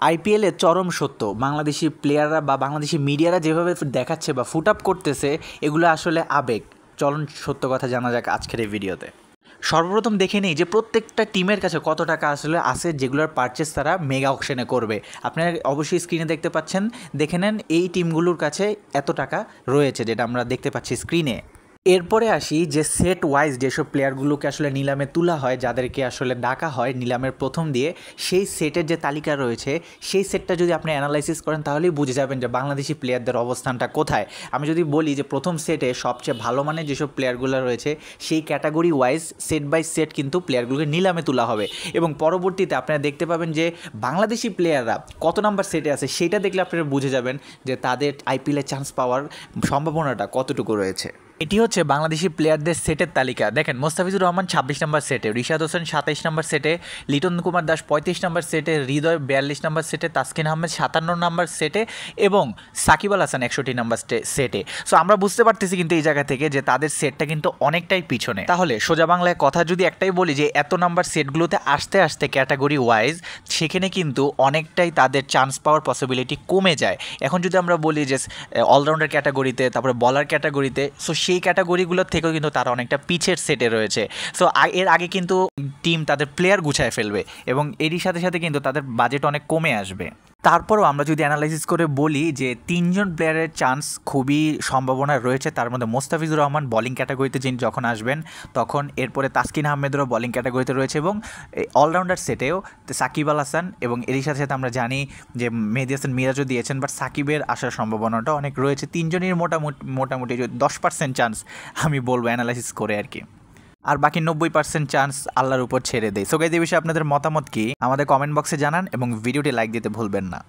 আইপিএলের চরম সত্য বাংলাদেশি প্লেয়াররা বা বাংলাদেশি মিডিয়ারা যেভাবে দেখাচ্ছে বা ফুট আপ করতেছে এগুলো আসলে আবেগ। চরম সত্য কথা জানা যাক আজকের এই ভিডিওতে। সর্বপ্রথম দেখে নিই যে প্রত্যেকটা টিমের কাছে কত টাকা আসলে আছে যেগুলোর পারচেস তারা মেগা অকশনে করবে। আপনারা অবশ্যই স্ক্রিনে দেখতে পাচ্ছেন, দেখে নেন এই টিমগুলোর কাছে এত টাকা রয়েছে যেটা আমরা দেখতে পাচ্ছি স্ক্রিনে। এরপরে আসি যে সেট ওয়াইজ যেসব প্লেয়ারগুলোকে আসলে নিলামে তোলা হয়, যাদেরকে আসলে ডাকা হয় নিলামের প্রথম দিয়ে, সেই সেটের যে তালিকা রয়েছে সেই সেটটা যদি আপনি অ্যানালাইসিস করেন তাহলেই বুঝে যাবেন যে বাংলাদেশি প্লেয়ারদের অবস্থানটা কোথায়। আমি যদি বলি যে প্রথম সেটে সবচেয়ে ভালো মানের যেসব প্লেয়ারগুলো রয়েছে সেই category wise set by set কিন্তু প্লেয়ারগুলোকে নিলামে তোলা হবে এবং পরবর্তীতে আপনারা দেখতে পাবেন যে বাংলাদেশি প্লেয়াররা কত নাম্বার সেটে আছে সেটা দেখলে আপনারা বুঝে যাবেন যে তাদের আইপিএলে চান্স পাওয়ার সম্ভাবনাটা কতটুকু রয়েছে। এটি হচ্ছে বাংলাদেশি প্লেয়ারদের সেটের তালিকা। দেখেন, মোস্তাফিজুর রহমান 26 নম্বর সেটে, রিশাদ হোসেন 27 নম্বর সেটে, লিটন কুমার দাস 35 নম্বর সেটে, হৃদয় 42 নম্বর সেটে, তাসকিন আহমেদ 57 নম্বর সেটে এবং সাকিব আল হাসান 61 নম্বর সেটে। সো আমরা বুঝতে পারতেছি কিন্তু এই জায়গা থেকে যে তাদের সেটটা কিন্তু অনেকটাই পিছনে। তাহলে সোজা বাংলায় কথা যদি একটাই বলি যে এত নাম্বার সেটগুলোতে আসতে আসতে ক্যাটাগরি ওয়াইজ সেখানে কিন্তু অনেকটাই তাদের চান্স পাওয়ার পসিবিলিটি কমে যায়। এখন যদি আমরা বলি যে অলরাউন্ডার ক্যাটাগরিতে, তারপরে বলার ক্যাটাগরিতে, সো সেই ক্যাটাগরিগুলোর থেকেও কিন্তু তারা অনেকটা পিছের সেটে রয়েছে। সো এর আগে কিন্তু টিম তাদের প্লেয়ার গুছায় ফেলবে এবং এরই সাথে সাথে কিন্তু তাদের বাজেট অনেক কমে আসবে। তারপরও আমরা যদি অ্যানালাইসিস করে বলি যে 3জন প্লেয়ারের চান্স খুবই সম্ভাবনা রয়েছে, তার মধ্যে মোস্তাফিজুর রহমান বোলিং ক্যাটাগরিতে যিনি যখন আসবেন তখন, এরপরে তাসকিন আহমেদেরও বোলিং ক্যাটাগরিতে রয়েছে এবং অলরাউন্ডার সেটেও সাকিব আল হাসান এবং এরই সাথে সাথে আমরা জানি যে মেহেদী হাসান মিরাজও দিয়েছেন, বাট সাকিবের আসার সম্ভাবনাটা অনেক রয়েছে। 3জনের মোটামুটি 10% চান্স আমি বলবো অ্যানালাইসিস করে আর কি, আর বাকি 90% চান্স আল্লাহর উপর ছেড়ে দেয়। সো গাইস, এই বিষয়ে আপনাদের মতামত কি আমাদের কমেন্ট বক্সে জানান এবং ভিডিওটি লাইক দিতে ভুলবেন না।